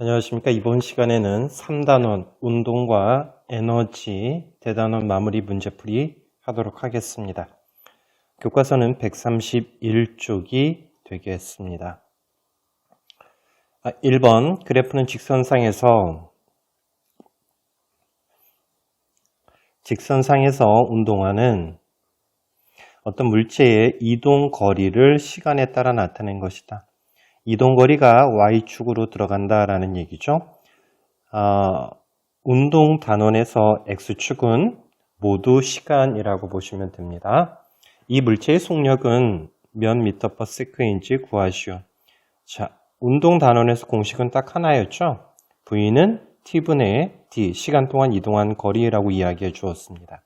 안녕하십니까. 이번 시간에는 3단원 운동과 에너지 대단원 마무리 문제풀이 하도록 하겠습니다. 교과서는 131쪽이 되겠습니다. 1번 그래프는 직선상에서 운동하는 어떤 물체의 이동 거리를 시간에 따라 나타낸 것이다. 이동거리가 Y축으로 들어간다라는 얘기죠. 운동 단원에서 X축은 모두 시간이라고 보시면 됩니다. 이 물체의 속력은 몇 미터 퍼 세크인지 구하시오. 자, 운동 단원에서 공식은 딱 하나였죠. V는 T분의 D, 시간 동안 이동한 거리라고 이야기해 주었습니다.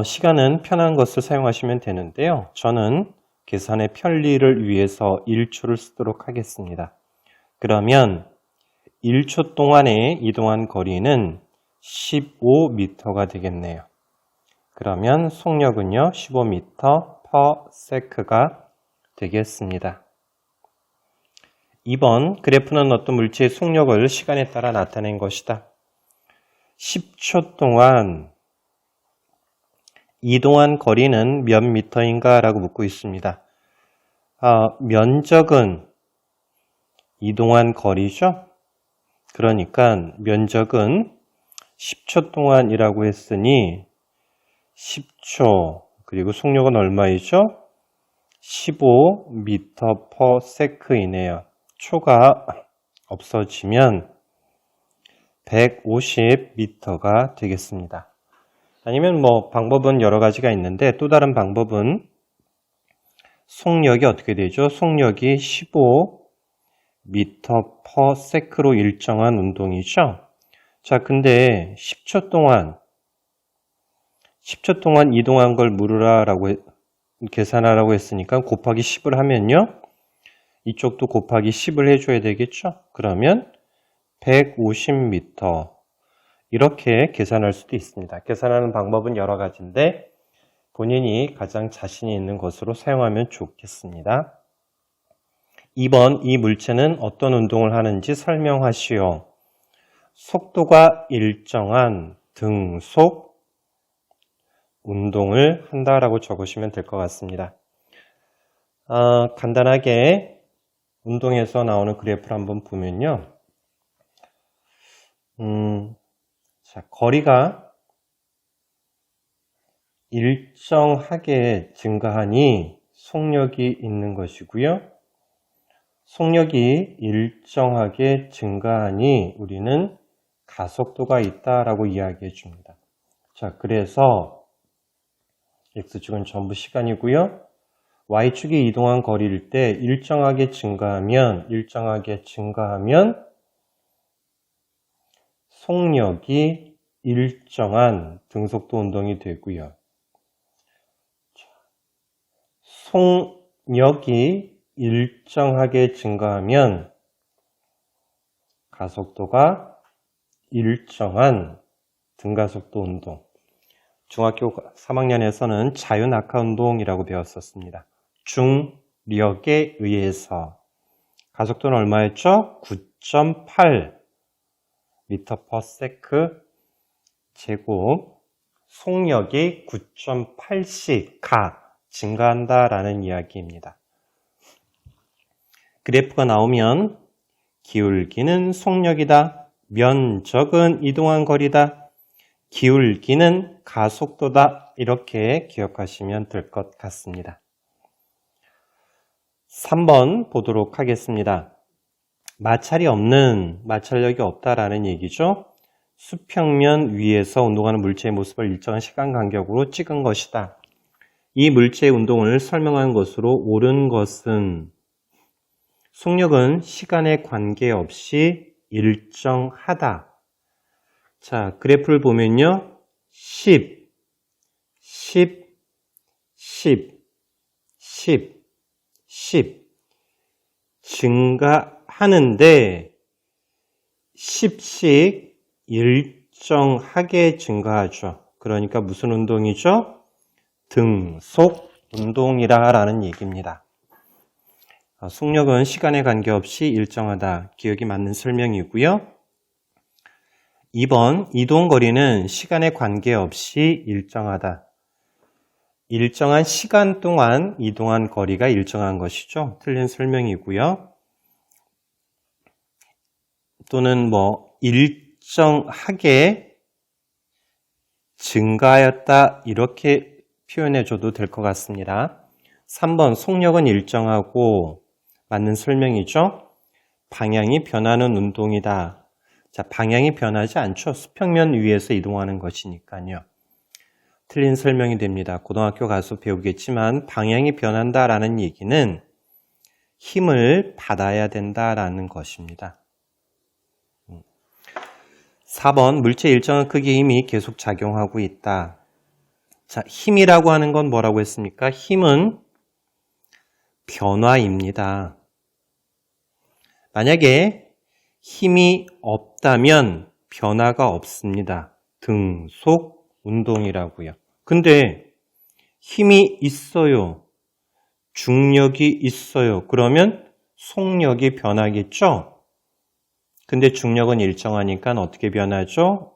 시간은 편한 것을 사용하시면 되는데요. 저는 계산의 편리를 위해서 1초를 쓰도록 하겠습니다. 그러면 1초 동안에 이동한 거리는 15m가 되겠네요. 그러면 속력은요 15m per sec가 되겠습니다. 2번 그래프는 어떤 물체의 속력을 시간에 따라 나타낸 것이다. 10초 동안 이동한 거리는 몇 미터인가 라고 묻고 있습니다. 면적은 이동한 거리죠. 그러니까 면적은 10초 동안이라고 했으니 10초 그리고 속력은 얼마이죠? 15m per sec이네요. 초가 없어지면 150m가 되겠습니다. 아니면 방법은 여러 가지가 있는데 또 다른 방법은 속력이 어떻게 되죠? 속력이 15m per sec로 일정한 운동이죠. 자, 근데 10초 동안 이동한 걸 계산하라고 했으니까 곱하기 10을 하면요. 이쪽도 곱하기 10을 해줘야 되겠죠? 그러면 150m 이렇게 계산할 수도 있습니다. 계산하는 방법은 여러 가지인데 본인이 가장 자신이 있는 것으로 사용하면 좋겠습니다. 2번 이 물체는 어떤 운동을 하는지 설명하시오. 속도가 일정한 등속 운동을 한다라고 적으시면 될 것 같습니다. 간단하게 운동에서 나오는 그래프를 한번 보면요. 자, 거리가 일정하게 증가하니 속력이 있는 것이고요. 속력이 일정하게 증가하니 우리는 가속도가 있다라고 이야기해 줍니다. 자, 그래서 X축은 전부 시간이고요. Y축이 이동한 거리일 때 일정하게 증가하면 속력이 일정한 등속도 운동이 되고요. 속력이 일정하게 증가하면 가속도가 일정한 등가속도 운동. 중학교 3학년에서는 자유낙하 운동이라고 배웠었습니다. 중력에 의해서 가속도는 얼마였죠? 9.8 미터 퍼 세크 제곱, 속력이 9.8씩 증가한다라는 이야기입니다. 그래프가 나오면 기울기는 속력이다. 면적은 이동한 거리다. 기울기는 가속도다. 이렇게 기억하시면 될 것 같습니다. 3번 보도록 하겠습니다. 마찰력이 없다라는 얘기죠. 수평면 위에서 운동하는 물체의 모습을 일정한 시간 간격으로 찍은 것이다. 이 물체의 운동을 설명한 것으로 옳은 것은 속력은 시간에 관계없이 일정하다. 자, 그래프를 보면요. 10 증가하는데 10씩 일정하게 증가하죠. 그러니까 무슨 운동이죠? 등속 운동이라는 얘기입니다. 속력은 시간에 관계없이 일정하다. 기억이 맞는 설명이고요. 2번, 이동거리는 시간에 관계없이 일정하다. 일정한 시간 동안 이동한 거리가 일정한 것이죠. 틀린 설명이고요. 또는 일정하게 증가하였다 이렇게 표현해줘도 될 것 같습니다. 3번, 속력은 일정하고 맞는 설명이죠. 방향이 변하는 운동이다. 자, 방향이 변하지 않죠. 수평면 위에서 이동하는 것이니까요. 틀린 설명이 됩니다. 고등학교 가서 배우겠지만 방향이 변한다라는 얘기는 힘을 받아야 된다라는 것입니다. 4번, 물체의 일정한 크기의 힘이 계속 작용하고 있다. 자, 힘이라고 하는 건 뭐라고 했습니까? 힘은 변화입니다. 만약에 힘이 없다면 변화가 없습니다. 등속 운동이라고요. 근데 힘이 있어요. 중력이 있어요. 그러면 속력이 변하겠죠? 근데 중력은 일정하니까 어떻게 변하죠?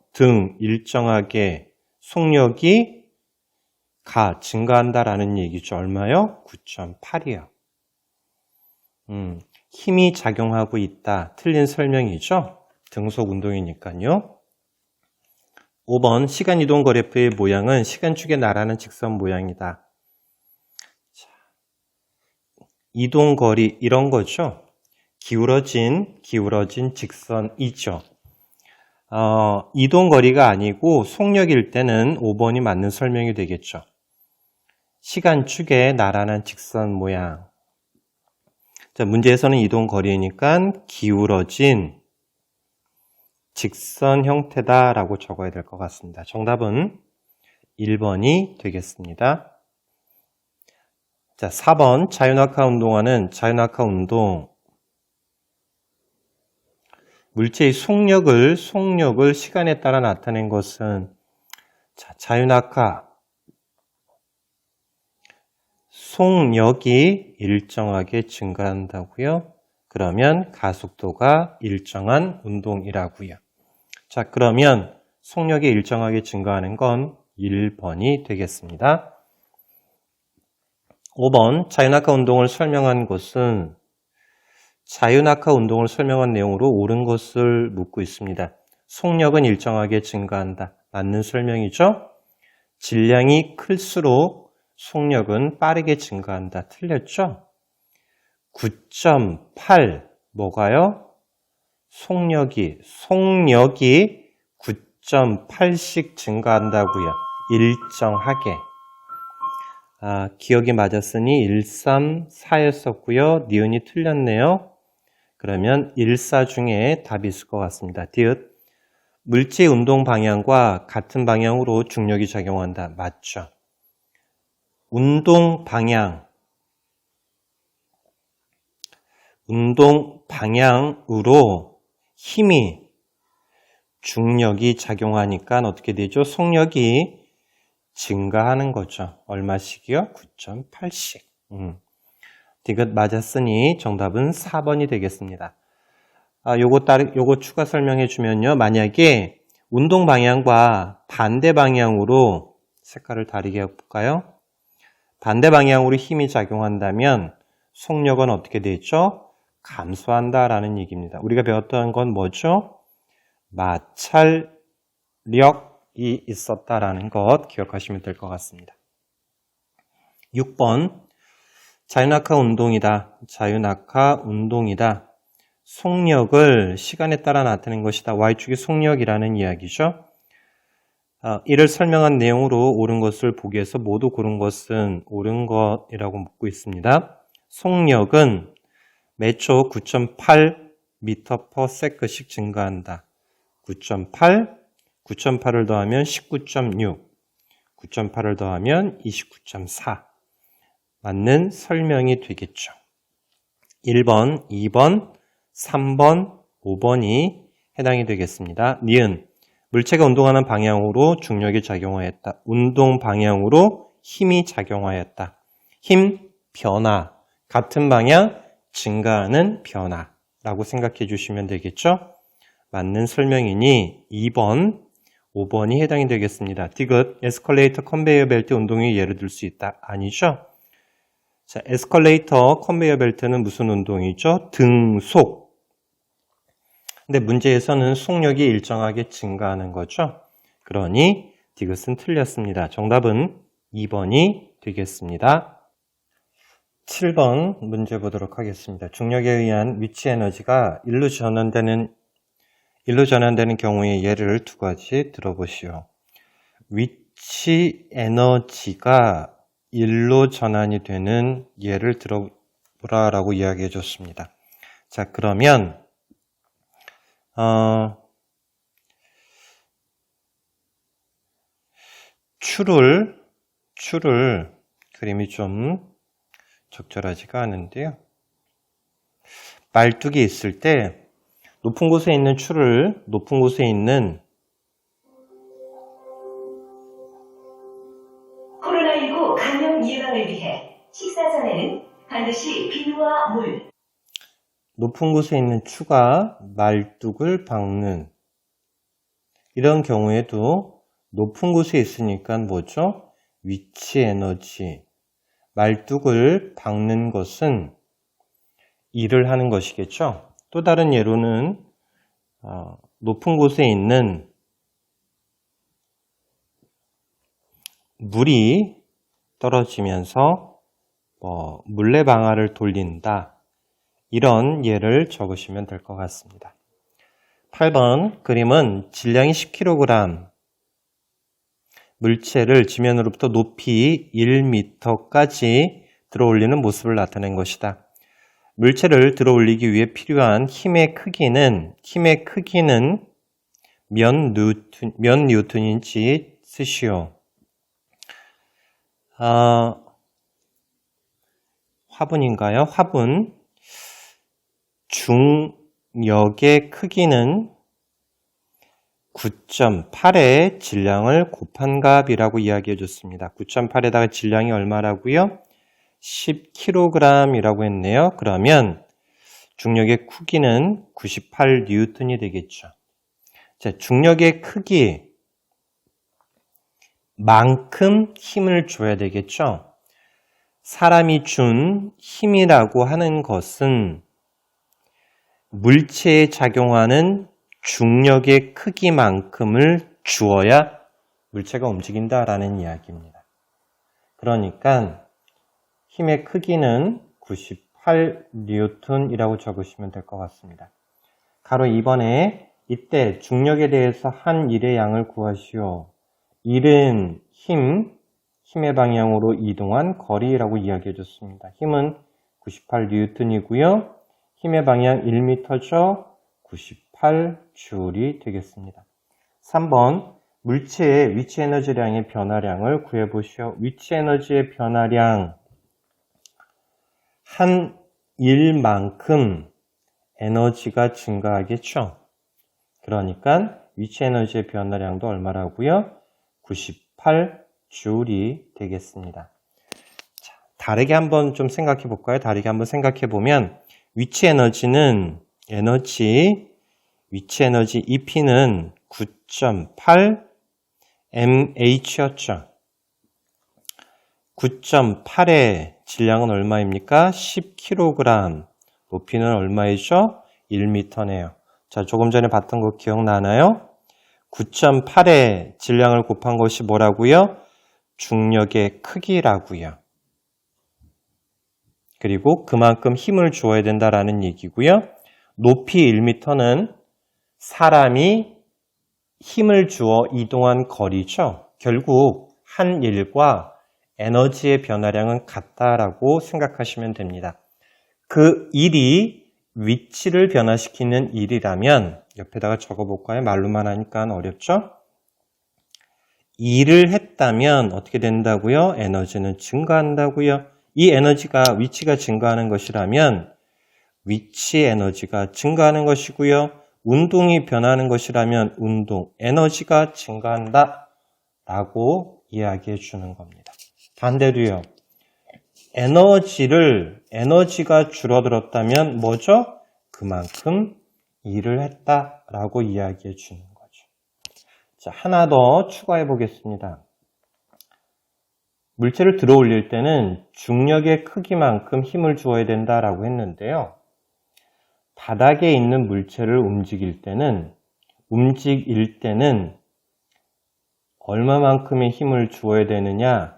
일정하게 속력이 증가한다라는 얘기죠. 얼마요? 9.8이요. 힘이 작용하고 있다. 틀린 설명이죠. 등속 운동이니까요. 5번, 시간이동 그래프의 모양은 시간축의 나라는 직선 모양이다. 자, 이동거리 이런 거죠. 기울어진 직선이죠. 이동거리가 아니고 속력일 때는 5번이 맞는 설명이 되겠죠. 시간축의 나라는 직선 모양. 자, 문제에서는 이동거리니까 기울어진 직선 형태다라고 적어야 될 것 같습니다. 정답은 1번이 되겠습니다. 자, 4번 자유낙하 운동화는 자유낙하 운동 물체의 속력을 시간에 따라 나타낸 것은 자, 자유낙하 속력이 일정하게 증가한다고요. 그러면 가속도가 일정한 운동이라고요. 자, 그러면 속력이 일정하게 증가하는 건 1번이 되겠습니다. 5번 자유낙하 운동을 설명한 것은 자유낙하 운동을 설명한 내용으로 옳은 것을 묻고 있습니다. 속력은 일정하게 증가한다. 맞는 설명이죠? 질량이 클수록 속력은 빠르게 증가한다. 틀렸죠? 9.8 뭐가요? 속력이 9.8씩 증가한다고요. 일정하게. 기억이 맞았으니 134였었고요. 니은이 틀렸네요. 그러면 14 중에 답이 있을 것 같습니다. 디귿. 물체의 운동 방향과 같은 방향으로 중력이 작용한다. 맞죠? 운동 방향으로 힘이 중력이 작용하니까 어떻게 되죠? 속력이 증가하는 거죠. 얼마씩이요? 9.8씩. 디귿 맞았으니 정답은 4번이 되겠습니다. 요거 추가 설명해 주면요. 만약에 운동 방향과 반대 방향으로 색깔을 다르게 해볼까요? 반대 방향으로 힘이 작용한다면 속력은 어떻게 되죠? 감소한다라는 얘기입니다. 우리가 배웠던 건 뭐죠? 마찰력이 있었다라는 것 기억하시면 될 것 같습니다. 6번 자유낙하 운동이다. 속력을 시간에 따라 나타낸 것이다. Y축이 속력이라는 이야기죠. 이를 설명한 내용으로 옳은 것을 보기에서 모두 고른 것은 옳은 것이라고 묻고 있습니다. 속력은 매초 9.8m/s씩 증가한다. 9.8을 더하면 19.6, 9.8을 더하면 29.4 맞는 설명이 되겠죠. 1번, 2번, 3번, 5번이 해당이 되겠습니다. 니은, 물체가 운동하는 방향으로 중력이 작용하였다. 운동 방향으로 힘이 작용하였다. 힘, 변화, 같은 방향, 증가하는 변화라고 생각해 주시면 되겠죠? 맞는 설명이니 2번, 5번이 해당이 되겠습니다. 디귿, 에스컬레이터 컨베이어 벨트 운동이 예를 들 수 있다. 아니죠? 자, 에스컬레이터 컨베이어 벨트는 무슨 운동이죠? 등속. 근데 문제에서는 속력이 일정하게 증가하는 거죠. 그러니 디귿은 틀렸습니다. 정답은 2번이 되겠습니다. 7번 문제 보도록 하겠습니다. 중력에 의한 위치 에너지가 일로 전환되는 경우의 예를 두 가지 들어보시오. 위치 에너지가 일로 전환이 되는 예를 들어보라라고 이야기해 줬습니다. 자, 그러면 추를 그림이 좀 적절하지가 않은데요. 말뚝이 있을 때 높은 곳에 있는 추를 높은 곳에 있는 코로나19 감염 예방을 위해 식사 전에는 반드시 비누와 물. 높은 곳에 있는 추가 말뚝을 박는 이런 경우에도 높은 곳에 있으니까 뭐죠? 위치 에너지. 말뚝을 박는 것은 일을 하는 것이겠죠. 또 다른 예로는 높은 곳에 있는 물이 떨어지면서 물레방아를 돌린다. 이런 예를 적으시면 될 것 같습니다. 8번 그림은 질량이 10kg 물체를 지면으로부터 높이 1m까지 들어올리는 모습을 나타낸 것이다. 물체를 들어올리기 위해 필요한 힘의 크기는 몇 뉴턴인지 쓰시오. 화분인가요? 화분. 중력의 크기는 9.8의 질량을 곱한 값이라고 이야기해 줬습니다. 9.8에다가 질량이 얼마라고요? 10kg이라고 했네요. 그러면 중력의 크기는 98뉴턴이 되겠죠. 자, 중력의 크기만큼 힘을 줘야 되겠죠. 사람이 준 힘이라고 하는 것은 물체에 작용하는 중력의 크기만큼을 주어야 물체가 움직인다라는 이야기입니다. 그러니까 힘의 크기는 98뉴턴이라고 적으시면 될 것 같습니다. 가로 2번에 이때 중력에 대해서 한 일의 양을 구하시오. 일은 힘의 방향으로 이동한 거리라고 이야기해 줬습니다. 힘은 98뉴턴이고요. 힘의 방향 1m죠. 98줄이 되겠습니다. 3번 물체의 위치 에너지량의 변화량을 구해보시오. 위치 에너지의 변화량 한 일만큼 에너지가 증가하겠죠. 그러니까 위치 에너지의 변화량도 얼마라고요? 98줄이 되겠습니다. 자, 다르게 한번 좀 생각해 볼까요? 다르게 한번 생각해 보면 위치 에너지는 위치 에너지 EP는 9.8 mH였죠. 9.8의 질량은 얼마입니까? 10kg. 높이는 얼마이죠? 1m네요. 자, 조금 전에 봤던 거 기억나나요? 9.8의 질량을 곱한 것이 뭐라고요? 중력의 크기라고요. 그리고 그만큼 힘을 주어야 된다라는 얘기고요. 높이 1m는 사람이 힘을 주어 이동한 거리죠. 결국 한 일과 에너지의 변화량은 같다라고 생각하시면 됩니다. 그 일이 위치를 변화시키는 일이라면 옆에다가 적어볼까요? 말로만 하니까 어렵죠? 일을 했다면 어떻게 된다고요? 에너지는 증가한다고요. 이 에너지가 위치가 증가하는 것이라면 위치 에너지가 증가하는 것이고요. 운동이 변하는 것이라면 운동 에너지가 증가한다 라고 이야기해 주는 겁니다. 반대로요. 에너지가 줄어들었다면 뭐죠? 그만큼 일을 했다라고 이야기해 주는 거죠. 자, 하나 더 추가해 보겠습니다. 물체를 들어 올릴 때는 중력의 크기만큼 힘을 주어야 된다라고 했는데요. 바닥에 있는 물체를 움직일 때는 얼마만큼의 힘을 주어야 되느냐?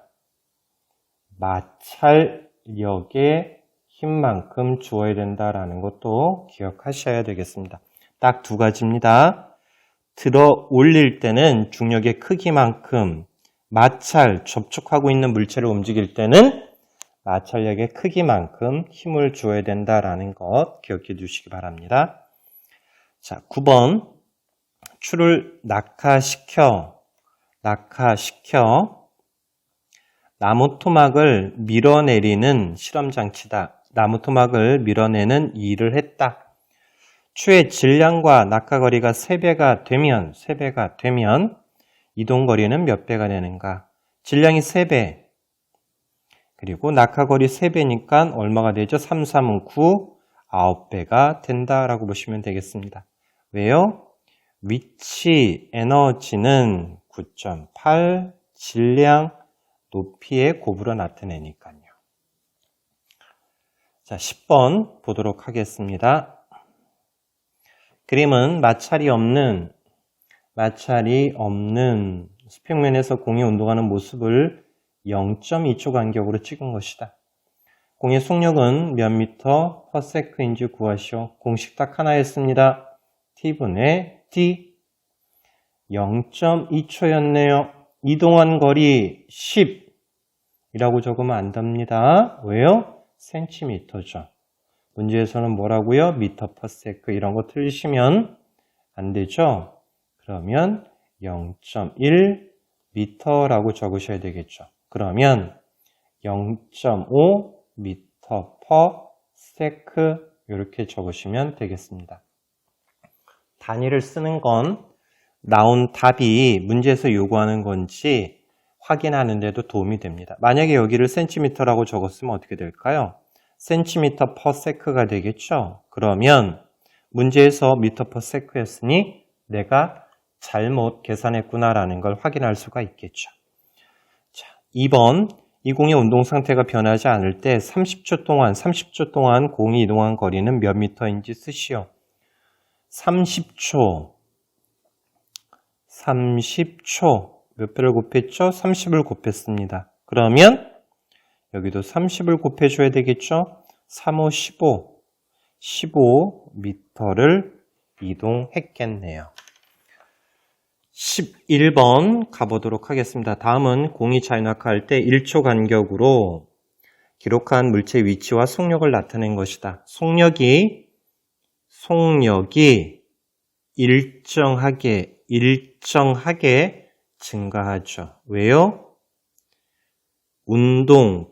마찰력의 힘만큼 주어야 된다라는 것도 기억하셔야 되겠습니다. 딱 두 가지입니다. 들어 올릴 때는 중력의 크기만큼, 접촉하고 있는 물체를 움직일 때는 마찰력의 크기만큼 힘을 주어야 된다라는 것 기억해 주시기 바랍니다. 자, 9번. 추를 낙하시켜 나무 토막을 밀어내리는 실험장치다. 나무 토막을 밀어내는 일을 했다. 추의 질량과 낙하거리가 3배가 되면 이동거리는 몇 배가 되는가? 질량이 3배, 그리고 낙하거리 3배니까 얼마가 되죠? 3, 3은 9, 9배가 된다라고 보시면 되겠습니다. 왜요? 위치 에너지는 9.8, 질량 높이의 곱으로 나타내니까요. 자, 10번 보도록 하겠습니다. 그림은 마찰이 없는 수평면에서 공이 운동하는 모습을 0.2초 간격으로 찍은 것이다. 공의 속력은 몇 미터 퍼 세크인지 구하시오. 공식 딱 하나였습니다. T분의 D. 0.2초였네요. 이동한 거리 10이라고 적으면 안 됩니다. 왜요? 센티미터죠. 문제에서는 뭐라고요? 미터 퍼 세크. 이런 거 틀리시면 안 되죠. 그러면 0.1 미터라고 적으셔야 되겠죠. 그러면 0.5 미터 퍼 세크 이렇게 적으시면 되겠습니다. 단위를 쓰는 건 나온 답이 문제에서 요구하는 건지 확인하는 데도 도움이 됩니다. 만약에 여기를 센티미터라고 적었으면 어떻게 될까요? 센티미터 퍼 세크가 되겠죠? 그러면 문제에서 미터 퍼 세크였으니 내가 잘못 계산했구나라는 걸 확인할 수가 있겠죠. 자, 2번. 이 공의 운동 상태가 변하지 않을 때 30초 동안 공이 이동한 거리는 몇 미터인지 쓰시오. 30초. 몇 배를 곱했죠? 30을 곱했습니다. 그러면 여기도 30을 곱해줘야 되겠죠? 3, 5, 15m를 이동했겠네요. 11번 가보도록 하겠습니다. 다음은 공이 자유낙하할 때 1초 간격으로 기록한 물체의 위치와 속력을 나타낸 것이다. 속력이 일정하게 증가하죠. 왜요? 운동,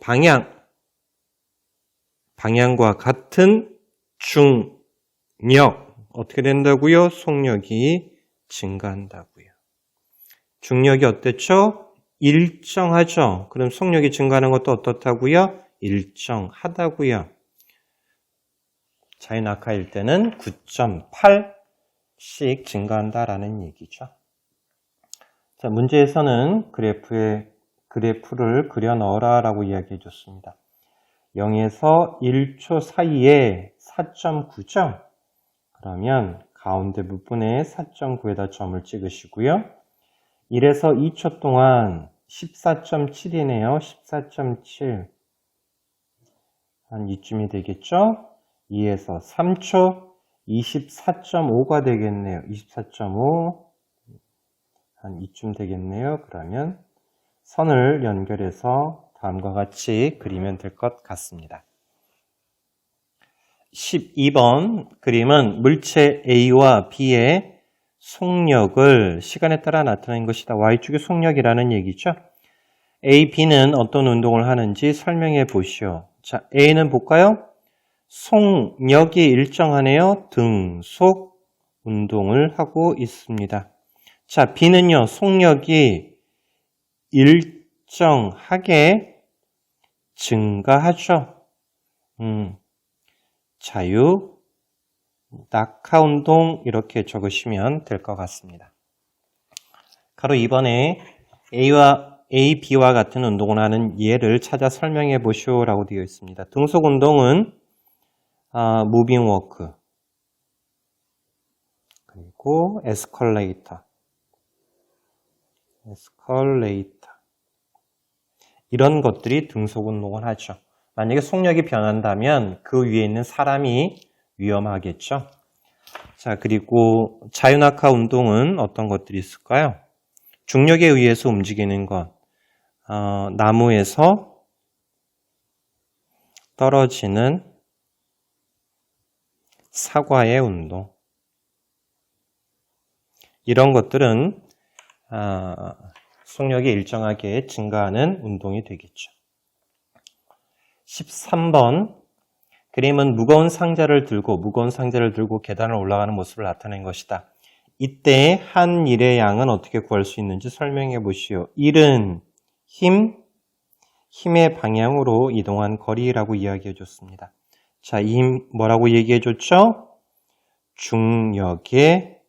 방향과 같은 중력, 어떻게 된다고요? 속력이 증가한다고요. 중력이 어땠죠? 일정하죠. 그럼 속력이 증가하는 것도 어떻다고요? 일정하다고요. 자유낙하일 때는 9.8씩 증가한다라는 얘기죠. 자, 문제에서는 그래프를 그려 넣어라 라고 이야기해 줬습니다. 0에서 1초 사이에 4.9점. 그러면 가운데 부분에 4.9에다 점을 찍으시고요. 1에서 2초 동안 14.7이네요. 14.7. 한 이쯤이 되겠죠? 2에서 3초 24.5가 되겠네요. 24.5. 한 이쯤 되겠네요. 그러면 선을 연결해서 다음과 같이 그리면 될 것 같습니다. 12번 그림은 물체 A와 B의 속력을 시간에 따라 나타낸 것이다. Y축의 속력이라는 얘기죠. A, B는 어떤 운동을 하는지 설명해 보시오. 자, A는 볼까요? 속력이 일정하네요. 등속 운동을 하고 있습니다. 자, B는요, 속력이 일정하게 증가하죠. 자유, 낙하 운동 이렇게 적으시면 될 것 같습니다. 가로 2번에 A, B와 같은 운동을 하는 예를 찾아 설명해 보시오라고 되어 있습니다. 등속 운동은 무빙 워크, 그리고 에스컬레이터. 이런 것들이 등속 운동을 하죠. 만약에 속력이 변한다면 그 위에 있는 사람이 위험하겠죠. 자, 그리고 자유낙하 운동은 어떤 것들이 있을까요? 중력에 의해서 움직이는 것, 나무에서 떨어지는 사과의 운동. 이런 것들은 속력이 일정하게 증가하는 운동이 되겠죠. 13번 그림은 무거운 상자를 들고 계단을 올라가는 모습을 나타낸 것이다. 이때 한 일의 양은 어떻게 구할 수 있는지 설명해 보시오. 일은 힘의 방향으로 이동한 거리라고 이야기해 줬습니다. 자, 이 힘 뭐라고 얘기해 줬죠? 중력의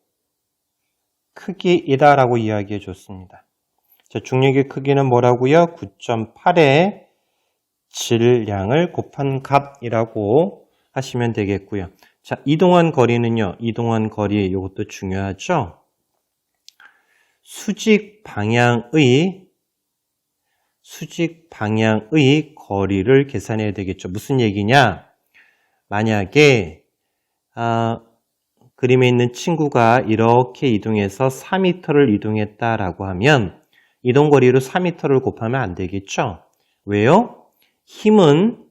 크기이다라고 이야기해 줬습니다. 자, 중력의 크기는 뭐라고요? 9.8의 질량을 곱한 값이라고 하시면 되겠고요. 자, 이동한 거리는요. 이동한 거리 이것도 중요하죠. 수직 방향의 거리를 계산해야 되겠죠. 무슨 얘기냐? 만약에 그림에 있는 친구가 이렇게 이동해서 4m를 이동했다라고 하면 이동거리로 4m를 곱하면 안 되겠죠? 왜요? 힘은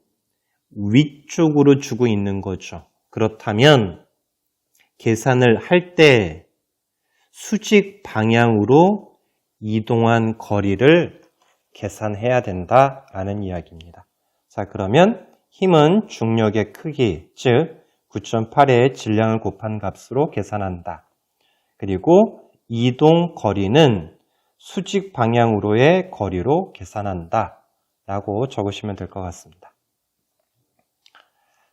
위쪽으로 주고 있는 거죠. 그렇다면 계산을 할 때 수직 방향으로 이동한 거리를 계산해야 된다라는 이야기입니다. 자, 그러면 힘은 중력의 크기, 즉 9.8의 질량을 곱한 값으로 계산한다. 그리고 이동 거리는 수직 방향으로의 거리로 계산한다 라고 적으시면 될 것 같습니다.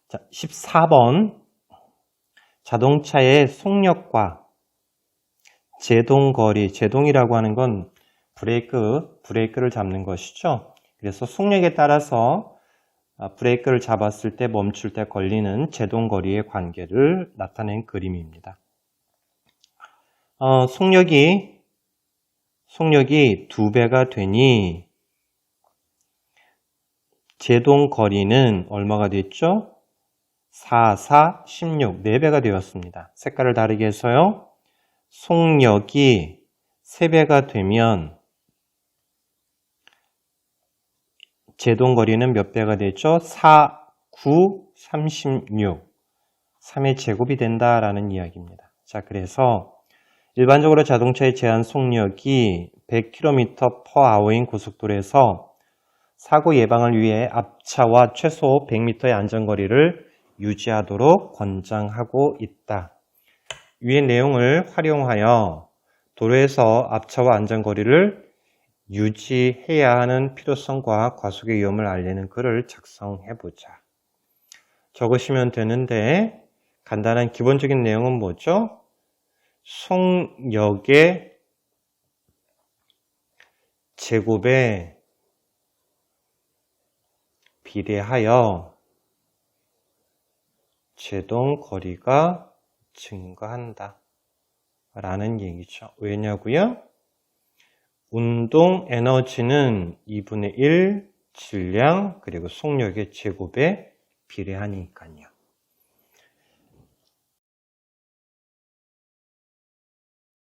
자, 14번 자동차의 속력과 제동거리, 제동이라고 하는 건 브레이크를 잡는 것이죠. 그래서 속력에 따라서 브레이크를 잡았을 때 멈출 때 걸리는 제동거리의 관계를 나타낸 그림입니다. 속력이 2배가 되니 제동거리는 얼마가 됐죠? 4, 16, 4배가 되었습니다. 색깔을 다르게 해서요. 속력이 3배가 되면 제동거리는 몇 배가 되죠? 4, 9, 36. 3의 제곱이 된다라는 이야기입니다. 자, 그래서 일반적으로 자동차의 제한 속력이 100km/h인 고속도로에서 사고 예방을 위해 앞차와 최소 100m의 안전거리를 유지하도록 권장하고 있다. 위의 내용을 활용하여 도로에서 앞차와 안전거리를 유지해야 하는 필요성과 과속의 위험을 알리는 글을 작성해보자. 적으시면 되는데 간단한 기본적인 내용은 뭐죠? 속력의 제곱에 비례하여 제동거리가 증가한다 라는 얘기죠. 왜냐고요? 운동 에너지는 2분의 1 질량 그리고 속력의 제곱에 비례하니까요.